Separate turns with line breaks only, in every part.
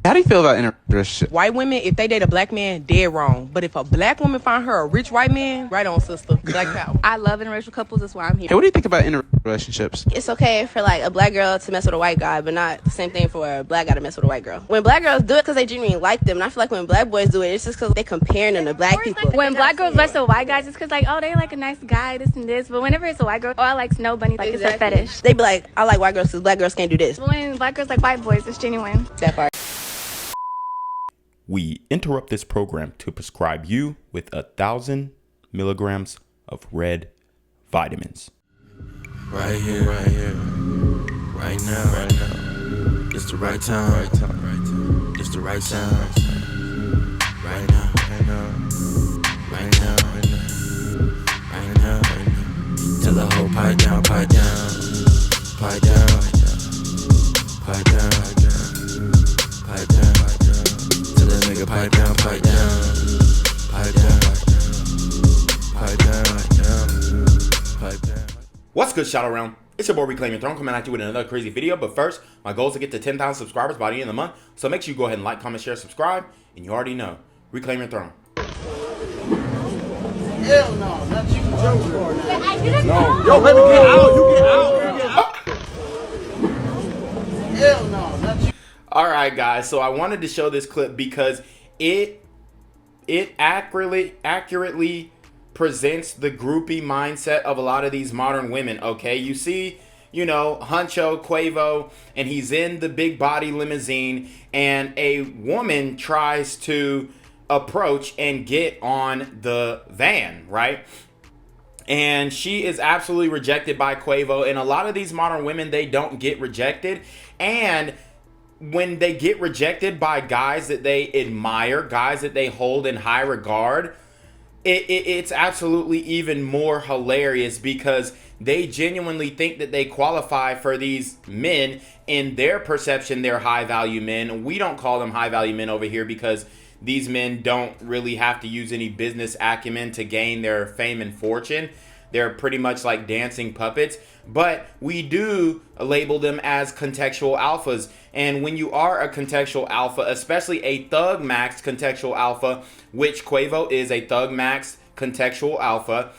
How do you feel about interracial?
White women, if they date a black man, dead wrong. But if a black woman find her a rich white man, right on, sister. Black power.
I love interracial couples. That's why I'm here.
Hey, what do you think about interrelationships?
It's okay for like a black girl to mess with a white guy, but not the same thing for a black guy to mess with a white girl. When black girls do it because they genuinely like them, and I feel like when black boys do it, it's just because they comparing them to black people.
When black girls mess with white guys, it's because like, oh, they like a nice guy, this and this. But whenever it's a white girl, oh, I like snow bunny, like it's a fetish.
They be like, I like white girls because black girls can't do this.
But when black girls like white boys, it's genuine.
That part.
We interrupt this program to prescribe you with 1,000 milligrams of red vitamins.
Right here, right now, it's the right time, it's the right sound, right now, right now, till the whole pipe down, pipe down, pipe down, pipe down, pipe down, till the nigga pipe down, pipe down, pipe down, pipe down.
What's good, Shadow Realm? It's your boy Reclaim Your Throne coming at you with another crazy video. But first, my goal is to get to 10,000 subscribers by the end of the month. So make sure you go ahead and like, comment, share, subscribe. And you already know, Reclaim Your Throne.
Hell no, not you.
I didn't know.
Yo, baby, get out. You get out. Hell no, not you.
Alright guys, so I wanted to show this clip because it accurately presents the groupie mindset of a lot of these modern women, okay? You see, you know, Huncho, Quavo, and he's in the big body limousine, and a woman tries to approach and get on the van, right? And she is absolutely rejected by Quavo, and a lot of these modern women, they don't get rejected, and when they get rejected by guys that they admire, guys that they hold in high regard, it's absolutely even more hilarious because they genuinely think that they qualify for these men. In their perception, they're high value men. We don't call them high value men over here because these men don't really have to use any business acumen to gain their fame and fortune. They're pretty much like dancing puppets, but we do label them as contextual alphas. And when you are a contextual alpha, especially a Thug Max contextual alpha, which Quavo is a Thug Max contextual alpha,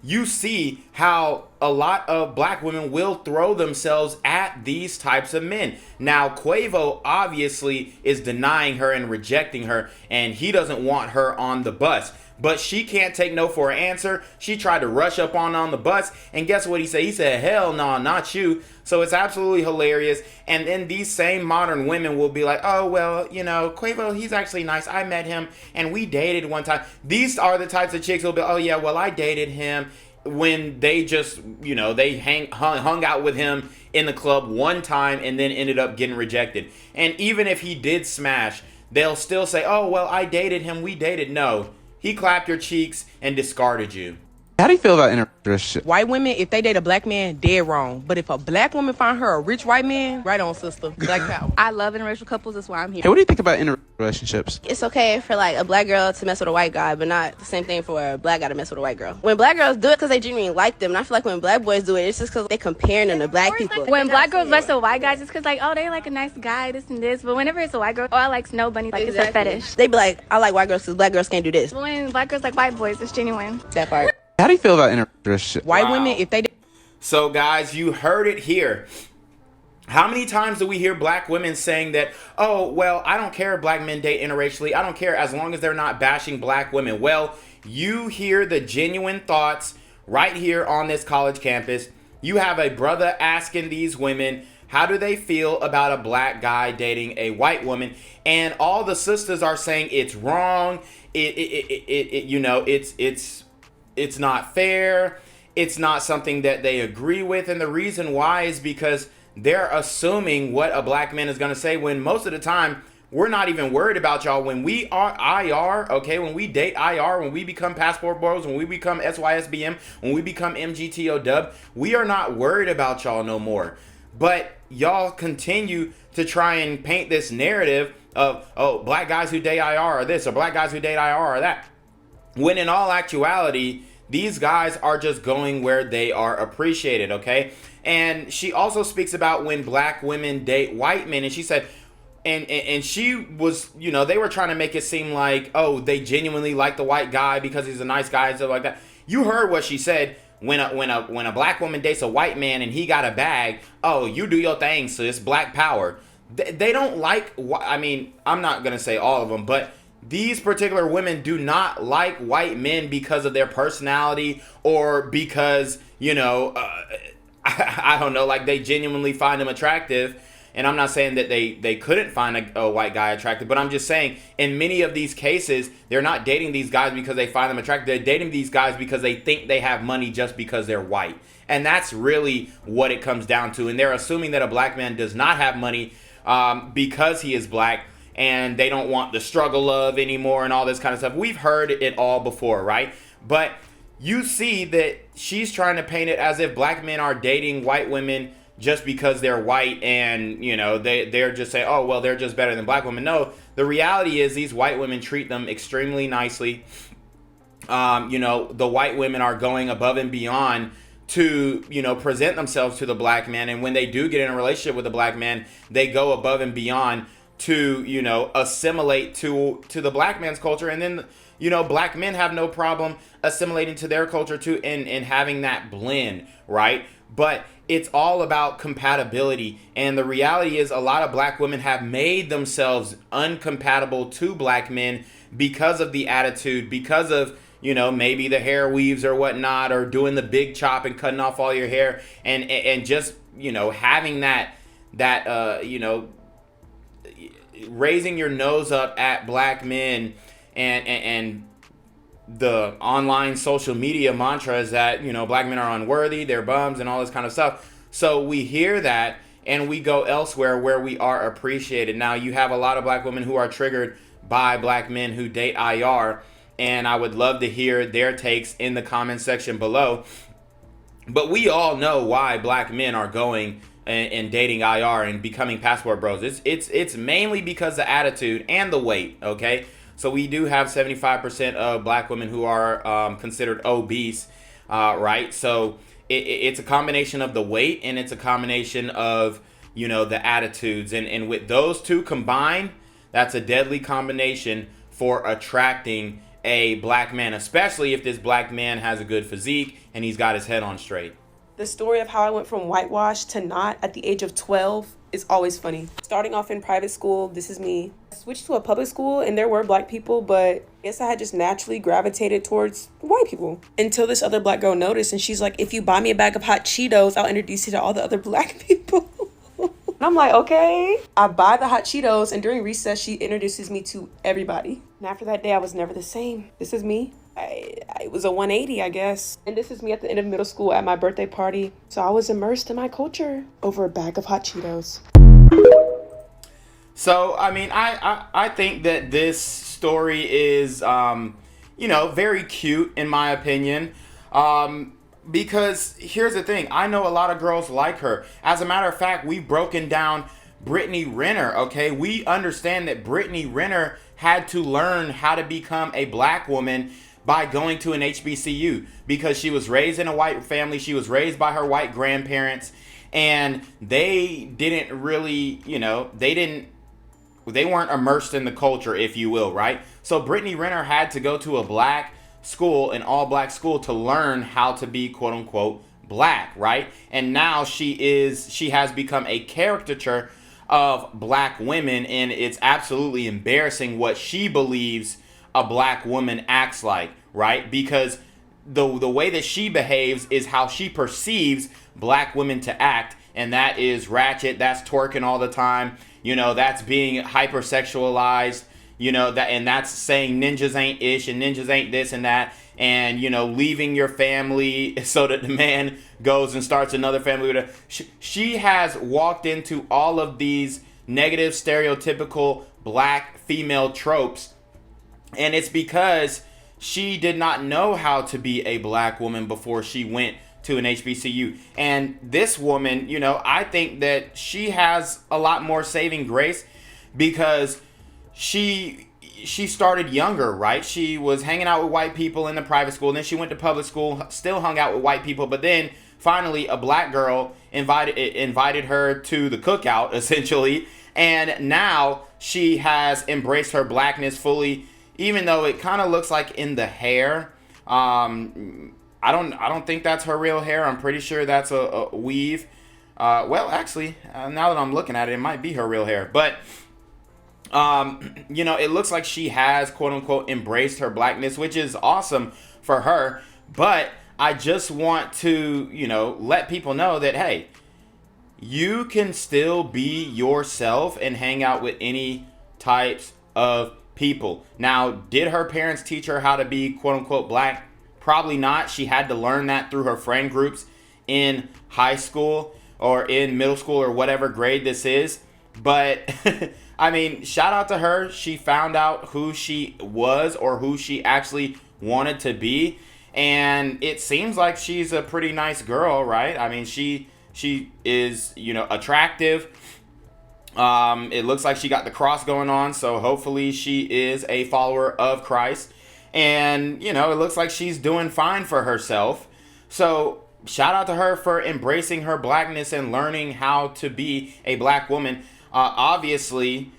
you see how a lot of black women will throw themselves at these types of men. Now, Quavo obviously is denying her and rejecting her, and he doesn't want her on the bus. But she can't take no for an answer. She tried to rush up on the bus, and guess what he said? He said, hell no, not you. So it's absolutely hilarious. And then these same modern women will be like, oh, well, you know, Quavo, he's actually nice. I met him, and we dated one time. These are the types of chicks who'll be, oh, yeah, well, I dated him, when they just, you know, they hung out with him in the club one time and then ended up getting rejected. And even if he did smash, they'll still say, oh, well, I dated him, we dated. No. He clapped your cheeks and discarded you.
How do you feel about interracial?
White women, if they date a black man, dead wrong. But if a black woman find her a rich white man, right on, sister. Black power.
I love interracial couples. That's why I'm here.
Hey, what do you think about interrelationships?
It's okay for like a black girl to mess with a white guy, but not the same thing for a black guy to mess with a white girl. When black girls do it because they genuinely like them, and I feel like when black boys do it, it's just because they comparing them to black people.
When black girls mess with white guys, it's because like, oh, they like a nice guy, this and this. But whenever it's a white girl, oh, I like snow bunny, like it's a fetish.
They be like, I like white girls because black girls can't do this.
But when black girls like white boys, it's genuine.
That part.
How do you feel about interracial?
White women, if they...
So guys, you heard it here. How many times do we hear black women saying that, oh, well, I don't care if black men date interracially. I don't care as long as they're not bashing black women. Well, you hear the genuine thoughts right here on this college campus. You have a brother asking these women, how do they feel about a black guy dating a white woman? And all the sisters are saying it's wrong. It's not fair. It's not something that they agree with. And the reason why is because they're assuming what a black man is going to say, when most of the time we're not even worried about y'all. When we are IR, okay, when we date IR, when we become passport bros, when we become SYSBM, when we become MGTO dub, we are not worried about y'all no more. But y'all continue to try and paint this narrative of, oh, black guys who date IR are this, or black guys who date IR are that. When in all actuality, these guys are just going where they are appreciated, okay? And she also speaks about when black women date white men, and she said, and she was, you know, they were trying to make it seem like, oh, they genuinely like the white guy because he's a nice guy and stuff like that. You heard what she said. When a black woman dates a white man and he got a bag, oh, you do your thing, sis, black power. They don't like, I mean, I'm not going to say all of them, but these particular women do not like white men because of their personality or because, you know, I don't know, like they genuinely find them attractive. And I'm not saying that they couldn't find a white guy attractive, but I'm just saying in many of these cases, they're not dating these guys because they find them attractive. They're dating these guys because they think they have money just because they're white. And that's really what it comes down to. And they're assuming that a black man does not have money because he is black, and they don't want the struggle of anymore and all this kind of stuff. We've heard it all before, right? But you see that she's trying to paint it as if black men are dating white women just because they're white, and, you know, they're just saying, oh, well, they're just better than black women. No, the reality is these white women treat them extremely nicely. You know, the white women are going above and beyond to, you know, present themselves to the black man. And when they do get in a relationship with a black man, they go above and beyond to, you know, assimilate to the black man's culture. And then, you know, black men have no problem assimilating to their culture too, and having that blend, right? But it's all about compatibility. And the reality is a lot of black women have made themselves uncompatible to black men because of the attitude, because of, you know, maybe the hair weaves or whatnot, or doing the big chop and cutting off all your hair, and just, you know, having that you know, raising your nose up at black men, and the online social media mantra is that, you know, black men are unworthy, they're bums, and all this kind of stuff. So we hear that and we go elsewhere where we are appreciated. Now, you have a lot of black women who are triggered by black men who date IR, and I would love to hear their takes in the comment section below. But we all know why black men are going and dating IR and becoming passport bros. It's mainly because of attitude and the weight, okay? So we do have 75% of black women who are considered obese, right? So it's a combination of the weight, and it's a combination of, you know, the attitudes. And with those two combined, that's a deadly combination for attracting a black man, especially if this black man has a good physique and he's got his head on straight.
The story of how I went from whitewash to not at the age of 12 is always funny. Starting off in private school, this is me. I switched to a public school and there were black people, but I guess I had just naturally gravitated towards white people. Until this other black girl noticed, and she's like, if you buy me a bag of hot Cheetos, I'll introduce you to all the other black people. And I'm like, okay. I buy the hot Cheetos, and during recess, she introduces me to everybody. And after that day, I was never the same. This is me. It was a 180, I guess. And this is me at the end of middle school at my birthday party. So I was immersed in my culture over a bag of hot Cheetos.
So, I mean, I think that this story is, you know, very cute in my opinion. Because here's the thing. I know a lot of girls like her. As a matter of fact, we've broken down Brittany Renner, okay? We understand that Brittany Renner had to learn how to become a black woman by going to an HBCU, because she was raised in a white family. She was raised by her white grandparents, and they didn't really, you know, they weren't immersed in the culture, if you will, right? So Brittany Renner had to go to a black school, an all black school, to learn how to be quote unquote black, right? And now she has become a caricature of black women, and it's absolutely embarrassing what she believes a black woman acts like, right? Because the way that she behaves is how she perceives black women to act, and that is ratchet, that's twerking all the time, you know, that's being hypersexualized, you know, that's saying ninjas ain't ish and ninjas ain't this and that, and, you know, leaving your family so that the man goes and starts another family with her. She has walked into all of these negative, stereotypical black female tropes, and it's because she did not know how to be a black woman before she went to an HBCU. And this woman, you know, I think that she has a lot more saving grace, because she started younger, right? She was hanging out with white people in the private school, then she went to public school, still hung out with white people, but then finally a black girl invited her to the cookout, essentially, And now she has embraced her blackness fully, even though it kind of looks like in the hair. I don't think that's her real hair. I'm pretty sure that's a weave. Well, actually, now that I'm looking at it, it might be her real hair. But, you know, it looks like she has, quote unquote, embraced her blackness, which is awesome for her. But I just want to, you know, let people know that, hey, you can still be yourself and hang out with any types of people. Now, did her parents teach her how to be, quote unquote, black? Probably not. She had to learn that through her friend groups in high school or in middle school or whatever grade this is. But, I mean, shout out to her. She found out who she was or who she actually wanted to be. And it seems like she's a pretty nice girl, right? I mean, she is, you know, attractive. It looks like she got the cross going on. So hopefully she is a follower of Christ. And, you know, it looks like she's doing fine for herself. So shout out to her for embracing her blackness and learning how to be a black woman. Obviously,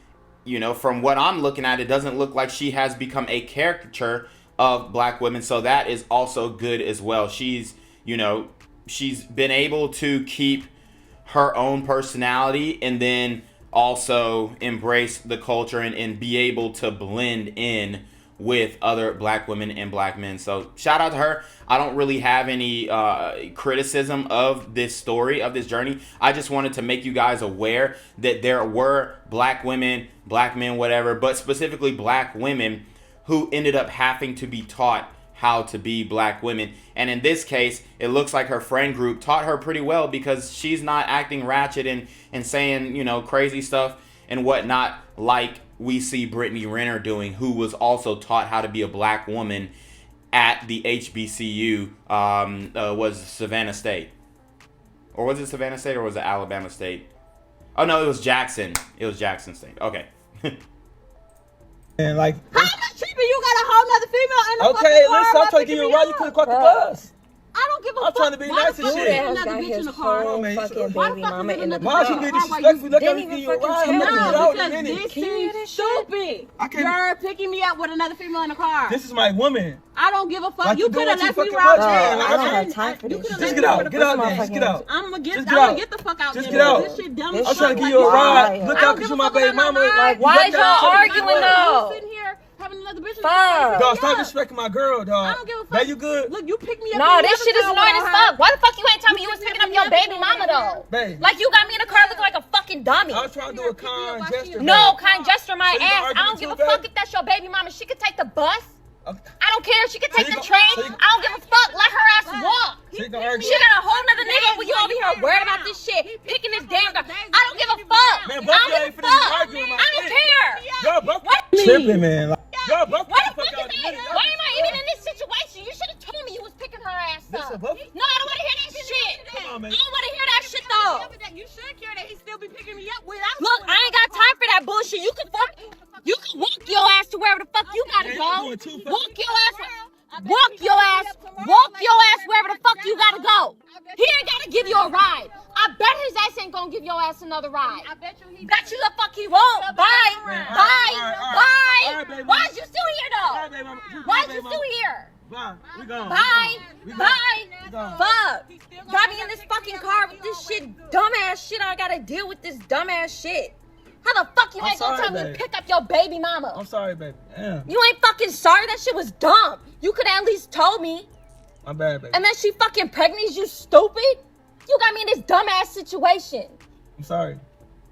you know, from what I'm looking at, it doesn't look like she has become a caricature of black women. So that is also good as well. She's, you know, she's been able to keep her own personality and then also embrace the culture and be able to blend in with other black women and black men. So shout out to her. I don't really have any criticism of this story, of this journey. I just wanted to make you guys aware that there were black women, black men, whatever, but specifically black women who ended up having to be taught how to be black women. And in this case, it looks like her friend group taught her pretty well because she's not acting ratchet and saying, you know, crazy stuff and whatnot like we see Brittany Renner doing, who was also taught how to be a black woman at the HBCU, was Savannah State. Or was it Savannah State or was it Alabama State? Oh, no, it was Jackson. It was Jackson State. Okay.
And like,
how much cheaper you got a whole nother female in the
okay,
fucking car?
listen, I'm trying to give you a ride. You couldn't caught the bus.
I don't give a fuck.
I'm trying to be nice and shit.
Another bitch in the car.
Fucking baby mama in the
Why
car.
you be disrespectful? Look at me, you ride. I'm gonna get out in a
No,
minute.
because this is stupid.
I can't.
You're picking me up with another female in the car.
This is my woman.
I don't give a fuck.
Like
you
you
could have
doing
left
too
me
fucking
right
much,
there.
man.
I don't have time for this.
Just get out. Get out, man. Just get out.
I'm gonna
Just
get the fuck out.
Just
there.
get out.
This shit dumb
I'm
as
trying
fuck.
to give you a ride. Look
I
out,
don't
cause
give
you
a
my
fuck
baby
about
mama.
my ride.
Why is y'all arguing though?
You sitting here having another bitch in the
Fuck.
car.
Dog, stop disrespecting my girl, dog.
I don't give a fuck.
Babe, you good?
Look, you picked me up.
No,
and
this
you
shit is
never
annoying
told
as
her.
fuck. Why the fuck you ain't tell me you was picking up your baby mama though?
Babe.
Like you got me in the car looking like a fucking dummy.
I was trying to do a kind gesture.
No,
babe.
kind gesture my
So you
ass.
gonna
I don't
argue
give a
with
fuck
me,
if that's your baby mama. She could take the bus.
Okay.
I don't care. She could take
you
the
go-
train.
so you-
I don't give a fuck. Let her ass walk.
So you gonna argue?
She got a whole nother nigga over you over here worried about this shit. Picking this damn girl. I don't give a fuck.
Man,
I
both
don't
y'all
give
ain't
a
finna
fuck.
argue with my
I don't
shit.
care.
Y'all both
What?
tripping, man. Like, y'all both
Why
the
the fuck
out
is
of
that?
minute.
Why am I even in this situation? You should have told me you was picking her ass
Listen,
up.
both-
No, I don't want to hear that shit.
Come on, man.
I don't want to hear that shit though.
You should care that he still be picking me up without.
Look, I ain't got time for that bullshit. You can walk your ass to wherever the fuck you gotta
Man,
go.
you doing too fucking-
Walk your ass wherever the fuck you gotta go. He ain't gotta give you a ride. I bet his ass ain't gonna give your ass another ride.
I bet you he.
Bet you the fuck he won't. Bye.
All right, baby.
Why is you still here
All right,
though?
baby mama.
Why is
Baby
you
mama.
still here?
Bye. We gone.
Bye.
We gone.
Bye.
We gone.
Fuck. Got me in this fucking car with this shit, dumbass shit. I gotta deal with this dumbass shit. How the fuck you
I'm
ain't gonna
sorry,
tell me to
babe.
pick up your baby mama?
I'm sorry, baby. Damn.
You ain't fucking sorry. That shit was dumb. You could at least told me.
I'm bad, baby.
And then she fucking pregnant. You stupid. You got me in this dumbass situation.
I'm sorry.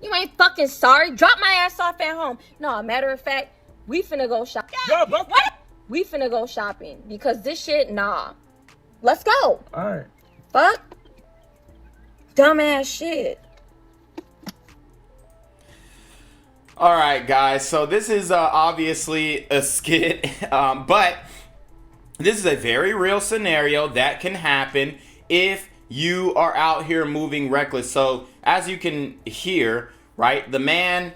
You ain't fucking sorry. Drop my ass off at home. No, matter of fact, we finna go shopping.
Y'all both.
What? We finna go shopping because this shit, nah. Let's go.
All right.
Fuck. Dumbass shit.
All right, guys. So this is obviously a skit, but this is a very real scenario that can happen if you are out here moving reckless. So as you can hear, right, the man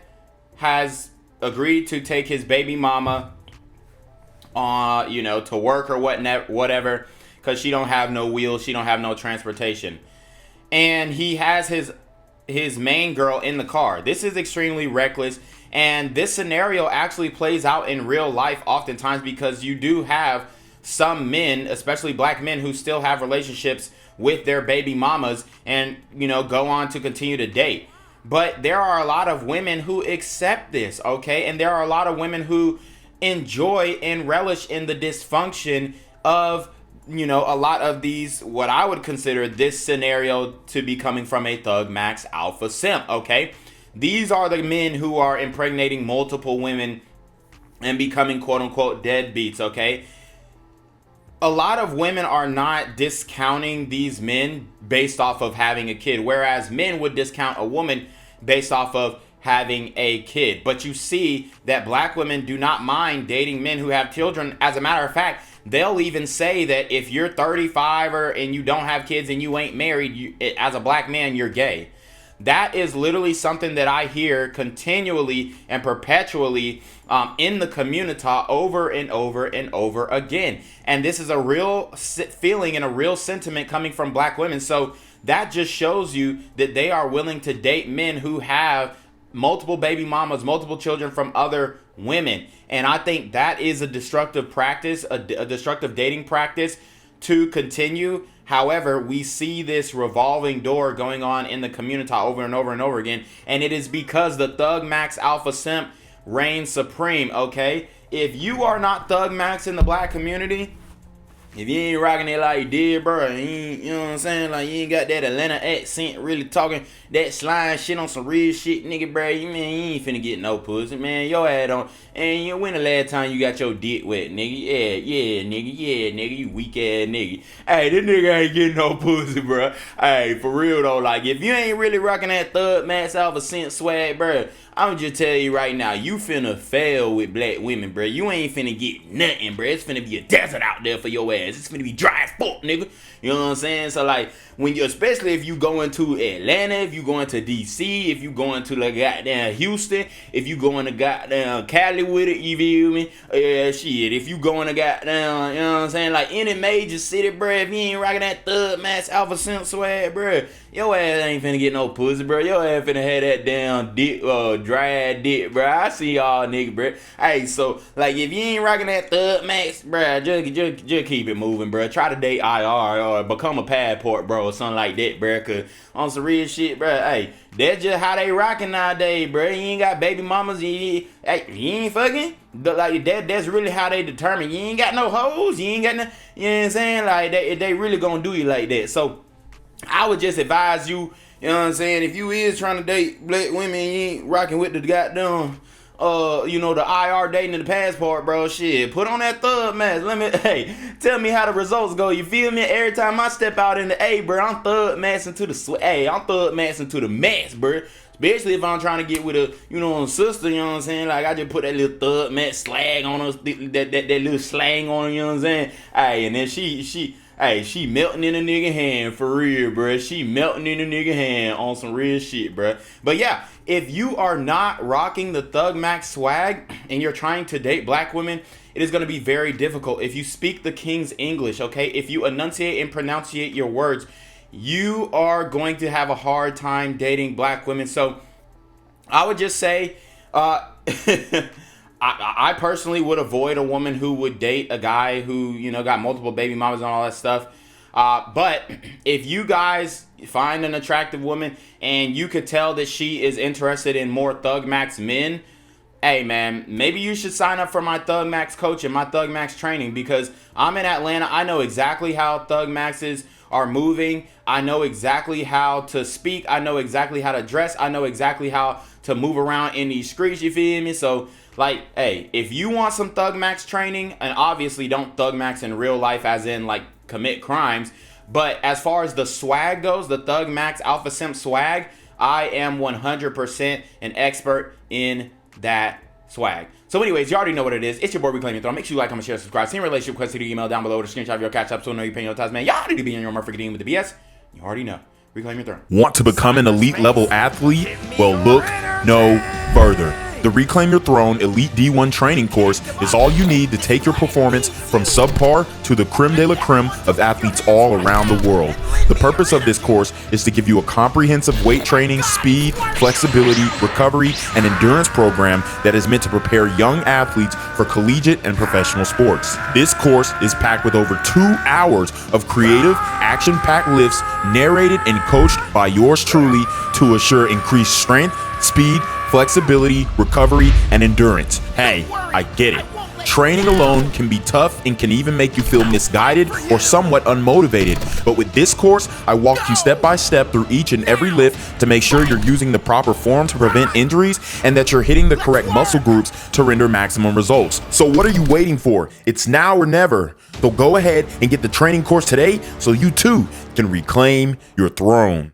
has agreed to take his baby mama, to work or whatever, because she don't have no wheels, she don't have no transportation, and he has his his main girl in the car. This is extremely reckless, and this scenario actually plays out in real life oftentimes, because you do have some men, especially black men, who still have relationships with their baby mamas and, you know, go on to continue to date. But there are a lot of women who accept this, okay? And there are a lot of women who enjoy and relish in the dysfunction of, you know, a lot of these, what I would consider this scenario to be coming from a thug max alpha simp, okay? These are the men who are impregnating multiple women and becoming quote unquote deadbeats, okay? A lot of women are not discounting these men based off of having a kid, whereas men would discount a woman based off of having a kid. But you see that black women do not mind dating men who have children. As a matter of fact, they'll even say that if you're 35 and you don't have kids and you ain't married, as a black man, you're gay. That is literally something that I hear continually and perpetually in the community over and over and over again. And this is a real feeling and a real sentiment coming from black women. So that just shows you that they are willing to date men who have multiple baby mamas, multiple children from other women. And I think that is a destructive practice, a destructive dating practice to continue. However, we see this revolving door going on in the community over and over and over again. And it is because the thug max alpha simp reigns supreme, okay? If you are not thug max in the black community, if you ain't rocking it like you did, bro, you know what I'm saying? Like, you ain't got that Atlanta accent, really talking that slime shit on some real shit, nigga, bro. You ain't finna get no pussy, man. Your ass on. And when the last time you got your dick wet, nigga? Yeah, nigga, you weak ass nigga. Hey, this nigga ain't getting no pussy, bro. Hey, for real though, like, if you ain't really rocking that thug max alpha scent swag, bro, I'm just tell you right now, you finna fail with black women, bro. You ain't finna get nothing, bro. It's finna be a desert out there for your ass. It's finna be dry as fuck, nigga. You know what I'm saying? So, like, when you, especially if you going to Atlanta, if you going to DC, if you going to, like, goddamn Houston, if you going to goddamn Cali with it, you feel me? Shit, if you going to goddamn, you know what I'm saying? Like, any major city, bro, if you ain't rocking that thug max alpha simp swag, bro, your ass ain't finna get no pussy, bro. Your ass finna have that damn dick, dry dick, bro. I see y'all nigga, bro. Hey, so, like, if you ain't rocking that thug max, bro, just keep it moving, bro. Try to date IR or become a passport, bro, or something like that, bro. Cause on some real shit, bro, hey, that's just how they rocking nowadays, bro. You ain't got baby mamas, you ain't fucking. Like, that's really how they determine. You ain't got no hoes, you ain't got no, you know what I'm saying? Like, they really gonna do you like that. So, I would just advise you, you know what I'm saying, if you is trying to date black women, you ain't rocking with the goddamn, you know, the IR dating and the passport, bro, shit, put on that thug mask. Hey, tell me how the results go, you feel me? Every time I step out in the A, bro, I'm thug maxing to the, I'm thug maxing to the max, bro. Especially if I'm trying to get with a, you know, a sister, you know what I'm saying? Like, I just put that little thug max slag on her, that little slang on her, you know what I'm saying? Hey, and then she melting in a nigga hand for real, bruh. She melting in a nigga hand on some real shit, bruh. But yeah, if you are not rocking the Thug Max swag and you're trying to date black women, it is going to be very difficult. If you speak the King's English, okay? If you enunciate and pronunciate your words, you are going to have a hard time dating black women. So I would just say, I personally would avoid a woman who would date a guy who, you know, got multiple baby mamas and all that stuff. But if you guys find an attractive woman and you could tell that she is interested in more Thug Max men, hey man, maybe you should sign up for my Thug Max coaching, my Thug Max training, because I'm in Atlanta. I know exactly how Thug Maxes are moving. I know exactly how to speak. I know exactly how to dress. I know exactly how to move around in these streets, you feel me? So, like, hey, if you want some Thug Max training, and obviously don't Thug Max in real life as in, like, commit crimes, but as far as the swag goes, the Thug Max Alpha Simp swag, I am 100% an expert in that swag. So anyways, you already know what it is. It's your boy Reclaim Your Throne. Make sure you like, comment, share, subscribe. Send relationship request to the email down below with a screenshot of your CashApp so I know you're paying your tax, man. Y'all need to be in your motherfucking DM with the BS. You already know. Reclaim Your Throne.
Want to become an elite level athlete? Well, look no further. The Reclaim Your Throne Elite D1 training course is all you need to take your performance from subpar to the creme de la creme of athletes all around the world. The purpose of this course is to give you a comprehensive weight training, speed, flexibility, recovery, and endurance program that is meant to prepare young athletes for collegiate and professional sports. This course is packed with over 2 hours of creative, action-packed lifts narrated and coached by yours truly to assure increased strength, speed, flexibility, recovery, and endurance. Hey, I get it. Training alone can be tough and can even make you feel misguided or somewhat unmotivated. But with this course, I walk you step by step through each and every lift to make sure you're using the proper form to prevent injuries and that you're hitting the correct muscle groups to render maximum results. So what are you waiting for? It's now or never. So go ahead and get the training course today so you too can reclaim your throne.